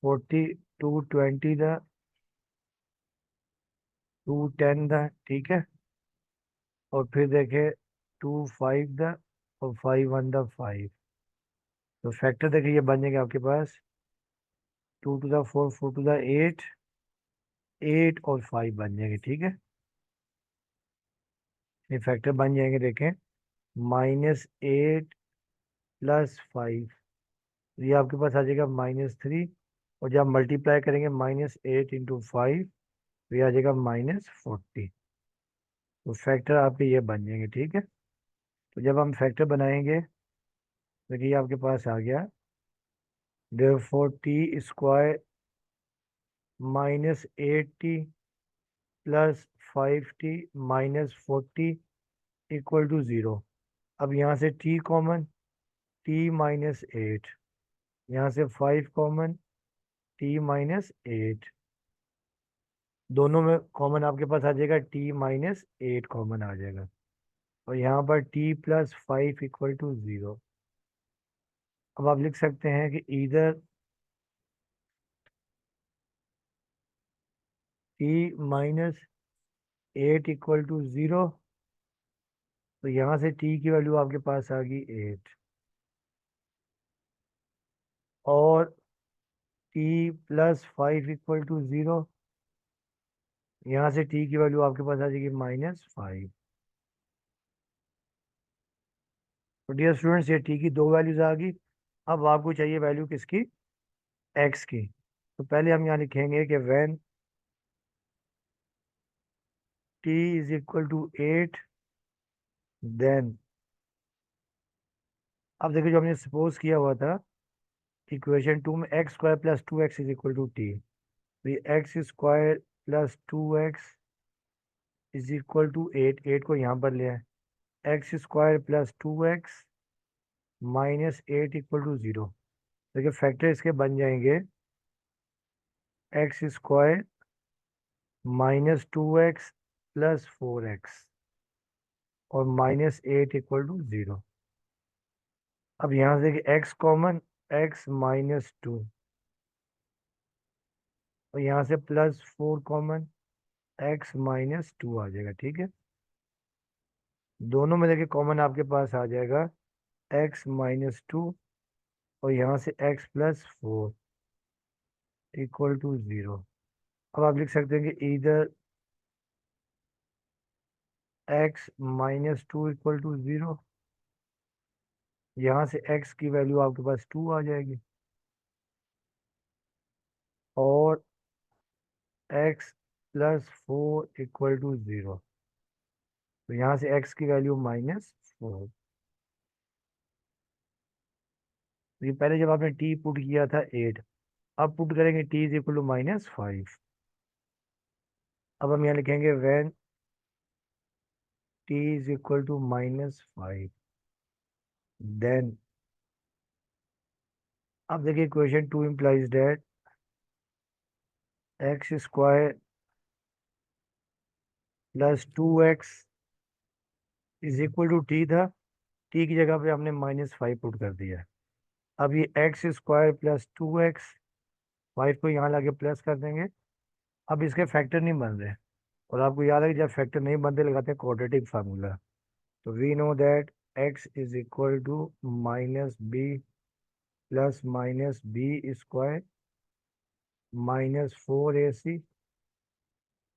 40 टू 20 द टू 10 द, ठीक है, और फिर देखे टू फाइव द और फाइव वन द फाइव। तो फैक्टर देखिए ये बन जाएंगे आपके पास two two the four, four two the eight, eight और फाइव बन जाएंगे, ठीक है। ये फैक्टर बन जाएंगे, देखें माइनस एट प्लस फाइव, ये आपके पास आ जाएगा माइनस थ्री, और जब मल्टीप्लाई करेंगे माइनस एट इंटू फाइव, तो ये आ जाएगा माइनस 40। तो फैक्टर आपके ये बन जाएंगे, ठीक है। तो जब हम फैक्टर बनाएंगे, देखिए ये आपके पास आ गया, therefore T square minus eight t plus five t minus 40 equal to zero. अब यहाँ से t common, t minus eight, यहाँ से five common, t minus eight, दोनों में कॉमन आपके पास आ जाएगा टी माइनस एट कॉमन आ जाएगा, और यहाँ पर t plus five equal to zero. अब आप लिख सकते हैं कि इधर t minus eight equal to zero, तो यहाँ से टी की वैल्यू आपके पास आ गई एट, और t plus five equal to zero, यहाँ से टी की वैल्यू आपके पास आ जाएगी माइनस फाइव। तो डियर स्टूडेंट्स ये टी की दो वैल्यूज आ गई। अब आपको चाहिए वैल्यू किसकी, एक्स की। तो पहले हम यहाँ लिखेंगे कि when T is equal to eight, then, अब देखिए जो हमने सपोज किया हुआ था इक्वेशन टू में, x square plus two x is equal to t, तो ये x square plus two x is equal to eight, eight को यहाँ पर ले आए, x square plus two x minus eight equal to zero. देखिए फैक्टर इसके बन जाएंगे x square minus two x plus four x और minus eight equal to zero. अब यहाँ से देखिए x common, x minus two, और यहाँ से plus four common, x minus two आ जाएगा, ठीक है। दोनों में देखिए कॉमन आपके पास आ जाएगा एक्स माइनस टू, और यहाँ से x plus four equal to zero. अब आप लिख सकते हैं कि इधर x minus two equal to zero, यहाँ से x की वैल्यू आपके पास 2 आ जाएगी और x प्लस 4 इक्वल टू 0। तो यहाँ से x की वैल्यू -4। तो ये पहले जब आपने t पुट किया था 8, अब पुट करेंगे t इज इक्वल टू -5। अब हम यहाँ लिखेंगे when t is equal to -5 then, अब देखिए question 2 implies that x square plus 2x is equal to T था। टी की जगह पे हमने -5 पुट कर दिया। अब ये एक्स स्क्वायर प्लस 2x, 5 को यहाँ लाके प्लस कर देंगे। अब इसके फैक्टर नहीं बन रहे, और आपको याद है कि जब फैक्टर नहीं बनते लगाते हैं क्वाड्रेटिक फार्मूला। तो we know that x is equal to -b plus -b square -4ac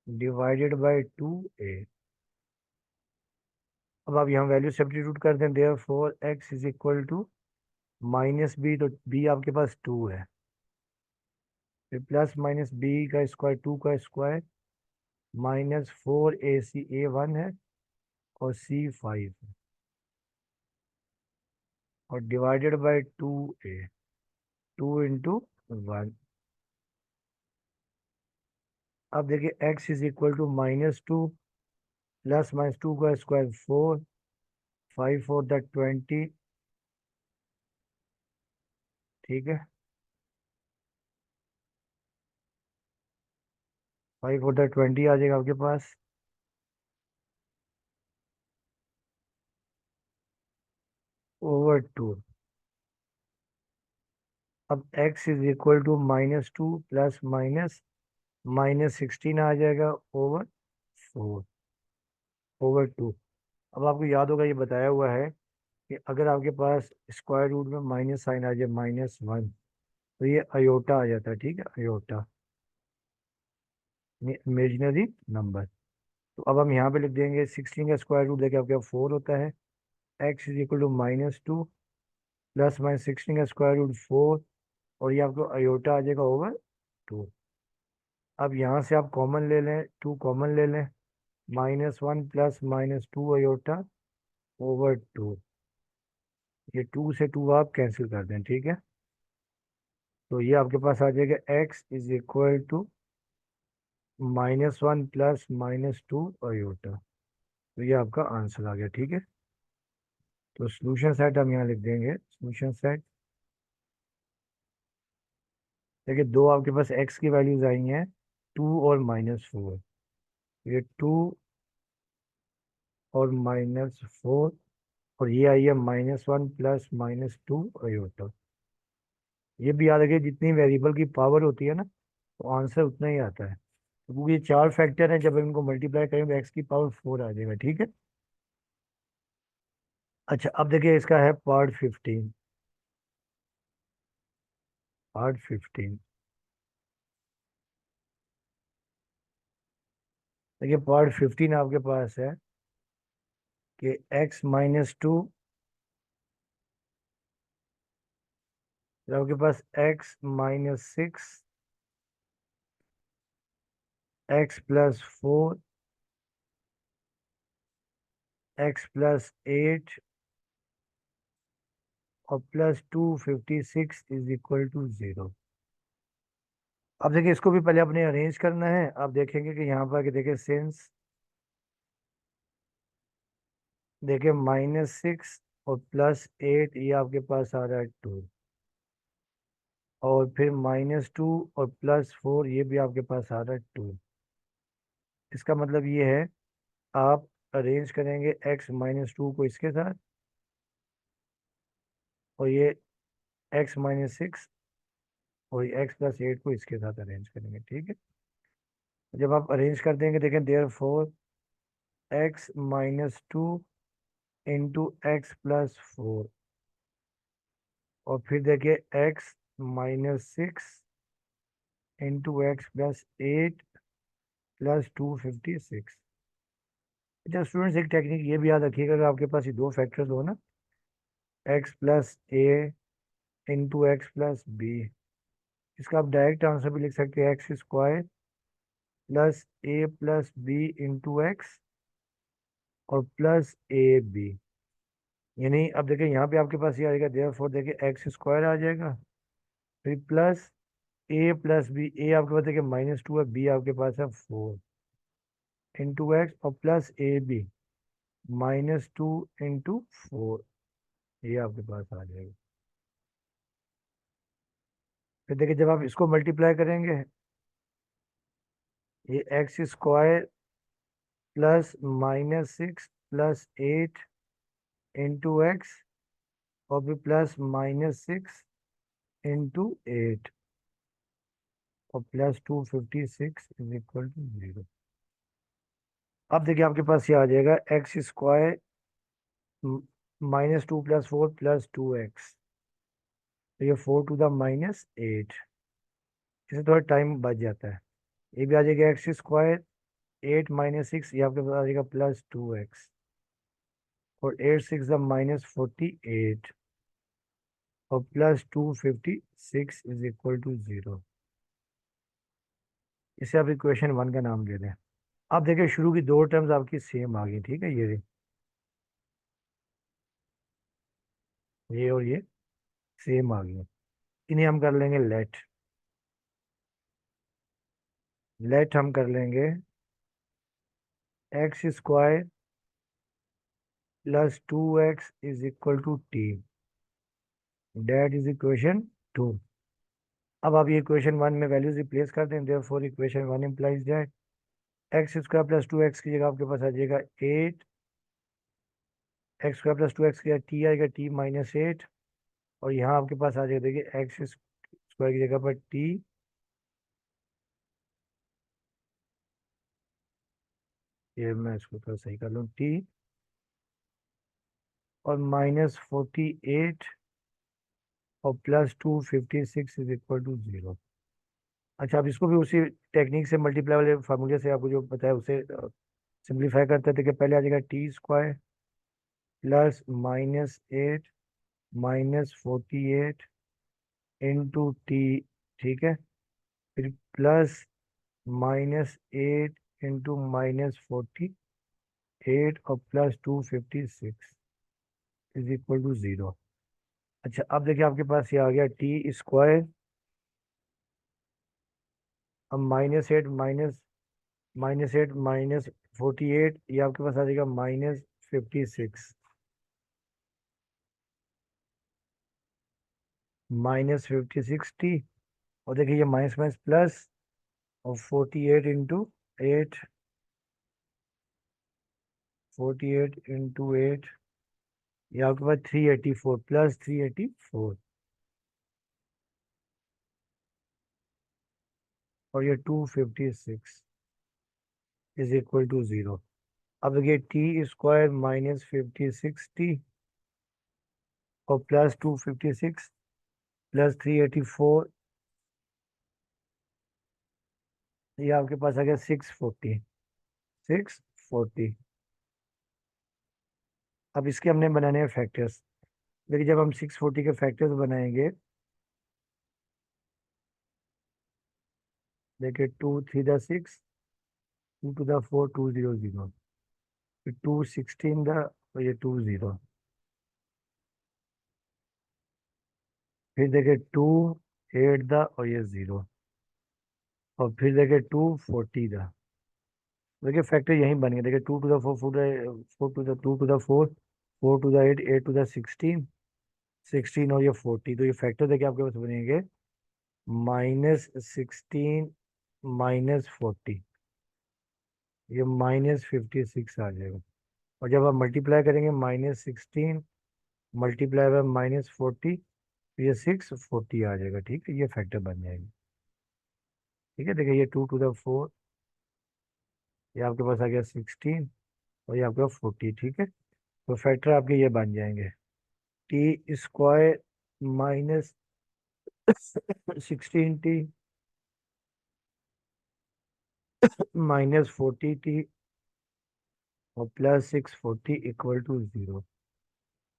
divided by 2a। अब आप यहाँ वैल्यू सब्स्टिट्यूट कर दें, therefore x is equal to -b, तो b आपके पास 2 है, फिर प्लस -b का स्क्वायर 2 का स्क्वायर -4ac, a 1 है और c 5 है, और डिवाइडेड बाई 2a, 2 इंटू 1। अब देखिए x is equal to -2 plus -2 का स्क्वायर 4, 5 4 द 20, ठीक है, 5 4 द 20 आ जाएगा आपके पास, ओवर 2। अब x is equal to -2 plus -16 आ जाएगा ओवर 4, ओवर 2। अब आपको याद होगा ये बताया हुआ है कि अगर आपके पास स्क्वायर रूट में माइनस साइन आ जाए -1, तो ये अयोटा आ जाता है, ठीक है, अयोटा इमेजिनरी नंबर। तो अब हम यहाँ पे लिख देंगे 16 का स्क्वायर रूट देखिए आपके 4 होता है, x is equal to -2 plus -16 का स्क्वायर रूट 4, और ये आपको अयोटा आ जाएगा ओवर 2। अब यहाँ से आप कॉमन ले लें, 2 कॉमन ले लें, -1 प्लस -2 अयोटा ओवर 2। ये 2 से 2 आप कैंसिल कर दें, ठीक है। तो ये आपके पास आ जाएगा x is equal to -1 plus -2 iota. तो ये आपका आंसर आ गया, ठीक है। तो सोल्यूशन सेट हम यहाँ लिख देंगे, सोल्यूशन सेट। देखिए दो आपके पास x की वैल्यूज आई हैं, 2 और -4। ये 2 और -4, और ये आई है -1 प्लस -2 अयोटा। ये भी याद रखिए जितनी वेरिएबल की पावर होती है ना, तो आंसर उतना ही आता है, क्योंकि ये 4 फैक्टर हैं, जब हम इनको मल्टीप्लाई करेंगे तो x की पावर 4 आ जाएगा, ठीक है। अच्छा अब देखिए इसका है पार्ट 15, पार्ट 15। देखिए पार्ट 15 आपके पास है कि x-2, आपके पास x-6, x+4, x+8 और +256 इज इक्वल टू 0। अब देखिए इसको भी पहले अपने अरेंज करना है। आप देखेंगे कि यहाँ पर देखिए सिंस, देखिए -6 और +8, ये आपके पास आ रहा है 2, और फिर -2 और +4 ये भी आपके पास आ रहा है 2। इसका मतलब ये है, आप अरेंज करेंगे x-2 को इसके साथ, और ये x-6 और ये x+8 को इसके साथ अरेंज करेंगे, ठीक है। जब आप अरेंज कर देंगे, देखें there four x-2 into x+4, और फिर देखिए x-6 इंटू x+8 +256। अच्छा स्टूडेंट्स, एक टेक्निक ये भी याद रखिएगा, अगर आपके पास ये दो फैक्टर्स हो ना, एक्स प्लस ए इंटू एक्स प्लस बी। इसका आप डायरेक्ट आंसर भी लिख सकते हैं, एक्स स्क्वायर प्लस ए प्लस बी इंटू एक्स और प्लस ए बी। यानी अब देखिए यहाँ पे आपके पास ये आ जाएगा, देयरफॉर देखिए एक्स स्क्वायर आ जाएगा, फिर प्लस ए प्लस बी। ए आपके पास देखिए -2 है, बी आपके पास है 4 इंटू एक्स और प्लस ए बी -2 इंटू 4, ये आपके पास आ जाएगा। फिर देखिए जब आप इसको मल्टीप्लाई करेंगे, ये x square plus -6 plus 8 into x और फिर प्लस -6 इंटू 8 और प्लस 256 इज इक्वल टू 0। अब देखिए आपके पास ये आ जाएगा x square -2 plus 4 plus 2x, तो ये 4 टू द -8, इससे थोड़ा टाइम बच जाता है। ये भी आ जाएगा एक्स स्क्वायर 8 - 6, ये आपके पास आ जाएगा +2x और 8 6 द -48 और प्लस 256 इज इक्वल टू 0। इसे आप इक्वेशन 1 का नाम दे दें। अब देखिए शुरू की दो टर्म्स आपकी सेम आ गई, ठीक है, ये और ये सेम आ गई। इन्हें हम कर लेंगे लेट। लेट हम कर लेंगे x square plus 2x is equal to t, that is equation 2। अब आप ये इक्वेशन 1 में वैल्यूज रिप्लेस कर दें, therefore equation 1 implies that x square plus 2x की जगह आपके पास आ जाएगा 8, एक्स स्क्वायर प्लस 2x की जगह टी आएगा t -8, और यहाँ आपके पास आ जाएगा देखिए एक्स स्क्वायर की जगह पर टी, ये मैं इसको थोड़ा सही कर लूँ, टी और -48 और प्लस 256 इज इक्वल टू 0। अच्छा, आप इसको भी उसी टेक्निक से मल्टीप्लाई वाले फार्मूले से आपको जो बताया उसे सिंप्लीफाई करते थे कि पहले आ जाएगा t square plus -8 -48 into T, ठीक है, फिर प्लस -8 इंटू -48 और प्लस 256 इज इक्वल टू 0। अच्छा, अब देखिए आपके पास ये आ गया टी स्क्वायर, अब -8 -8 -48, ये आपके पास आ जाएगा -56 -56 टी, और देखिए ये माइनस माइनस प्लस और 48 इंटू 8, 48 इंटू 8, ये आपके पास 384 प्लस 384 और ये 256 इज इक्वल टू 0। अब देखिए टी स्क्वायर -56 टी और प्लस 256 प्लस 384, ये आपके पास आ गया 640। अब इसके हमने बनाने हैं फैक्टर्स। देखिए जब हम 640 के फैक्टर्स बनाएंगे, देखिए 2 3 द 6, 2 टू द 4 200, फिर 2 16 द, और ये 20, फिर देखिए 2 8 द और ये 0, और फिर देखिए 2 40 द। देखिए फैक्टर यहीं बन गया, देखिए 2 to the 4 4 to the 4 4 to the 8 8 to the 16 16 और ये 40, तो ये फैक्टर देखिए आपके पास बनेंगे -16 -40, ये -56 आ जाएगा। और जब आप मल्टीप्लाई करेंगे -16 मल्टीप्लाई बाय -40, तो ये 640 आ जाएगा, ठीक है, ये फैक्टर बन जाएगा। ठीक है, देखिए ये 2 टू द 4, ये आपके पास आ गया 16 और ये आपका 40, ठीक है, तो फैक्टर आपके ये बन जाएंगे टी स्क्वायर -16 टी -40 टी और प्लस 640 इक्वल टू 0।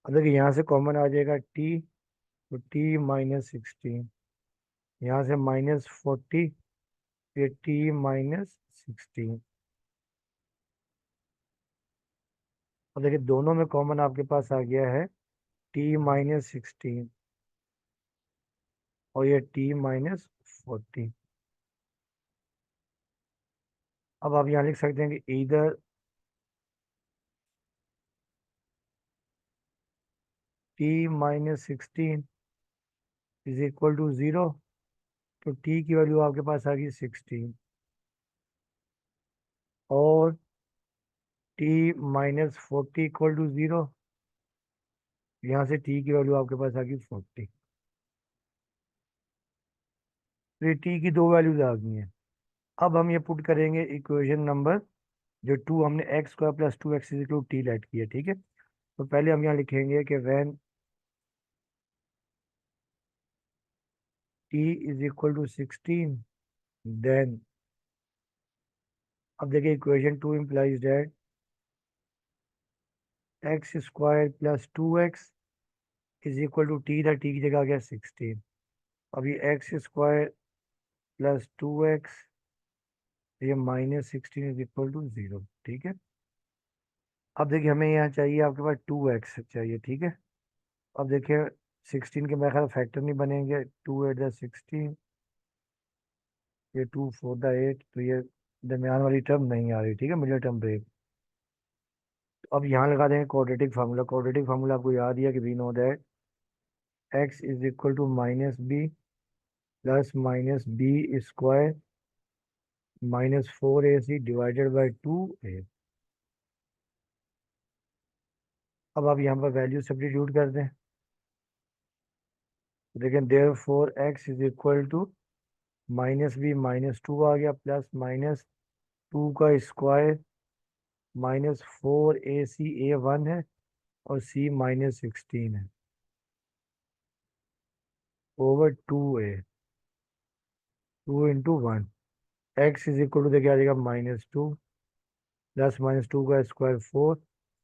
अब देखिए यहाँ से कॉमन आ जाएगा टी, तो टी माइनस 16, यहाँ से -40, ये टी -16। और देखिए दोनों में कॉमन आपके पास आ गया है t-16 और ये t-40। अब आप यहाँ लिख सकते हैं कि इधर t-16 इज इक्वल टू 0, तो t की वैल्यू आपके पास आ गई 16, और t-40 इक्वल टू 0, यहाँ से t की वैल्यू आपके पास आ गई 40। तो ये t की दो वैल्यूज आ गई हैं। अब हम ये पुट करेंगे इक्वेशन नंबर जो 2, हमने x² + 2x is equal to t let किया, ठीक है। तो पहले हम यहाँ लिखेंगे कि when t is equal to 16, then, अब देखिए equation 2 implies that x² + 2x is equal to t, था t की जगह आ गया 16। अब ये x² + 2x, ये -16 इज इक्वल टू 0, ठीक है। अब देखिए हमें यहाँ चाहिए आपके पास 2x चाहिए, ठीक है। अब देखिए 16 के मेरे ख्याल फैक्टर नहीं बनेंगे, 2 × 8 = 16, ये 2 × 4 = 8, तो ये दरमियान वाली टर्म नहीं आ रही, ठीक है, मिडिल टर्म ब्रेक। तो अब यहाँ लगा देंगे क्वाड्रेटिक फार्मूला। क्वाड्रेटिक फार्मूला आपको याद ही है कि we know that x is equal to -b plus -b² -4ac divided by 2a। अब आप यहाँ पर वैल्यू सब्स्टिट्यूट कर दें, देखें therefore x is equal to -b -2 आ गया, प्लस -2 का स्क्वायर -4ac, a 1 है और c -16 है, over 2a, 2 × 1। x is equal to देखिए आ जाएगा -2 प्लस -2 का स्क्वायर 4,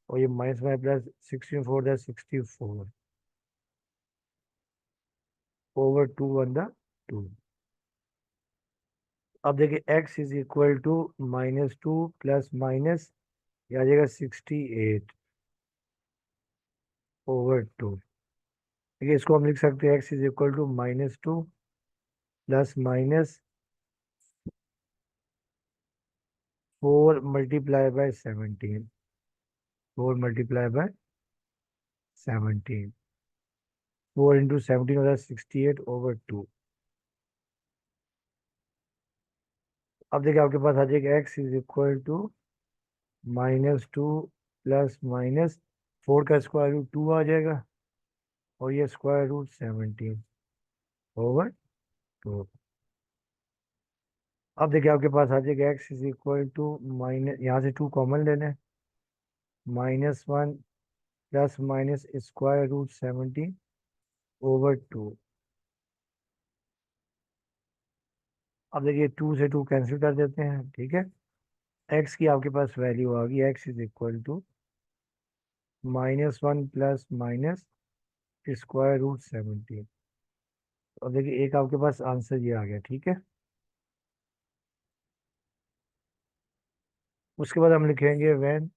और ये माइनस में प्लस 16 4 दैट 64 ओवर 2 × 2। अब देखिए x is equal to -2 plus minus, ये आ जाएगा 68 ओवर 2। देखिए इसको हम लिख सकते हैं x is equal to -2 plus minus 4 multiply by 17, 4 multiply by 17, 4 × 17 होता है 68 ओवर 2। अब देखिए आपके पास आ जाएगा x is equal to -2 plus minus 4 का स्क्वायर रूट 2 आ जाएगा, और ये स्क्वायर रूट 17 ओवर 2। अब देखिए आपके पास आ जाएगा x is equal to minus, यहाँ से 2 कॉमन लेना है, -1 plus minus square root 17 over 2। अब देखिए 2 से 2 कैंसिल कर देते हैं, ठीक है। x की आपके पास वैल्यू आ गई, x is equal to -1 plus minus square root 17। और देखिए एक आपके पास आंसर ये आ गया, ठीक है। उसके बाद हम लिखेंगे when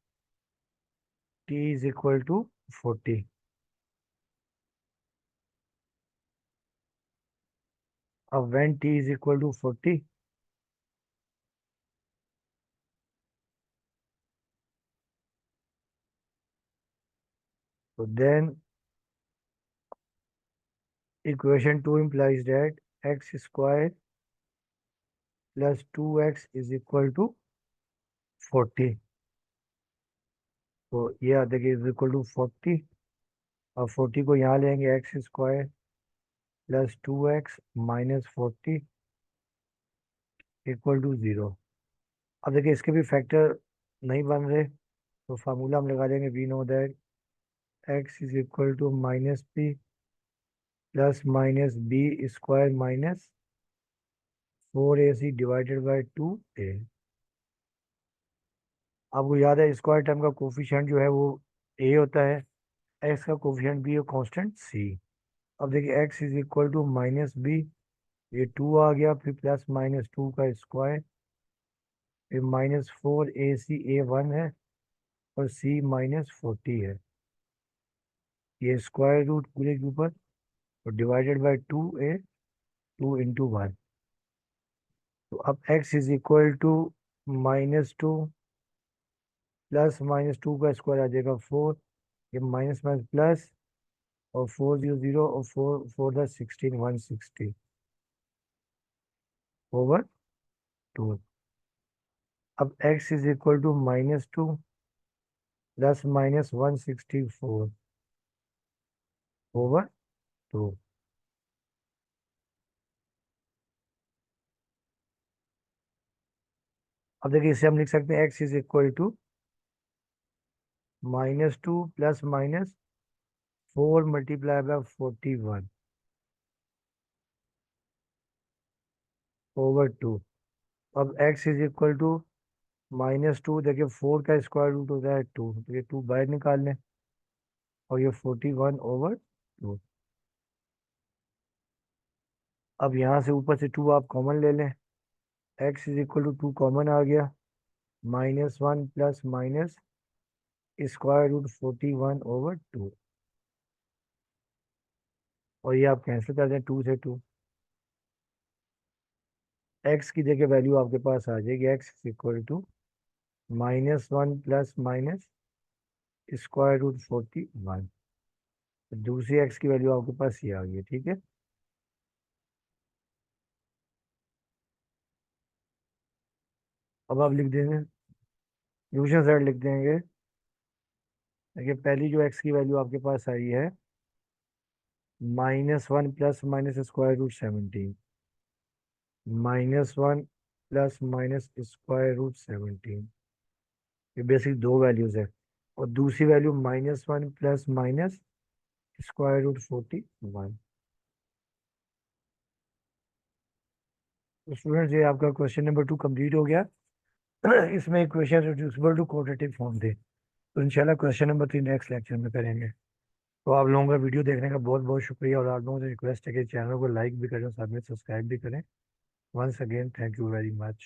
t is equal to 40। अब when t is equal to 40, तो then equation 2 implies that x² plus 2x is equal to 40। तो ये आ देखिए इज इक्वल टू 40, और 40 को यहाँ लेंगे x² plus 2x minus 40 equal to 0। अब देखिए इसके भी फैक्टर नहीं बन रहे, तो फार्मूला हम लगा देंगे we know that x is equal to -p plus -b² minus 4ac divided by 2a। आपको याद है स्क्वायर टर्म का कोफिशिएंट जो है वो a होता है, एक्स का कोफिशिएंट बी और कांस्टेंट सी। अब देखिए x is equal to minus b, ये टू आ गया, फिर प्लस माइनस टू का स्क्वायर, फिर minus four a c, a one है और सी माइनस 40 है, ये स्क्वायर रूट पूरे के ऊपर और divided by two a, two into one. तो अब x is equal to minus two plus minus two का स्क्वायर आ जाएगा फोर, ये माइनस माइनस प्लस, और फोर जीरो जीरो, और four four the 16 160 over two. अब x is equal to minus two plus minus 164 over two. अब देखिए इसे हम लिख सकते हैं x is equal to minus two plus minus four multiply by 41 over two. अब x is equal to minus two, देखिए फोर का स्क्वायर रूट होता है टू, तो ये टू बाहर निकाल लें, और ये 41 ओवर टू। अब यहाँ से ऊपर से टू आप कॉमन ले लें, x is equal to two common आ गया, minus one plus minus square root 41 over two, और ये आप कैंसिल कर दें टू से टू। x की जगह वैल्यू आपके पास आ जाएगी, x is equal to minus one plus minus square root 41। दूसरी x की वैल्यू आपके पास ये आ गई, ठीक है। अब आप लिख देंगे, दूसरा साइड लिख देंगे, देखिए पहली जो x की वैल्यू आपके पास आई है minus one plus minus square root 17, minus one plus minus square root 17, ये बेसिक दो वैल्यूज है। और दूसरी value minus one plus minus square root 41। तो स्टूडेंट्स ये आपका क्वेश्चन नंबर 2 कंप्लीट हो गया। इसमें equation reducible to quadratic form थे, तो इंशाल्लाह क्वेश्चन नंबर 3 नेक्स्ट लेक्चर में करेंगे। तो आप लोगों का वीडियो देखने का बहुत बहुत शुक्रिया, और आप लोगों से रिक्वेस्ट है कि चैनल को लाइक भी करें, साथ में सब्सक्राइब भी करें। Once again thank you very much.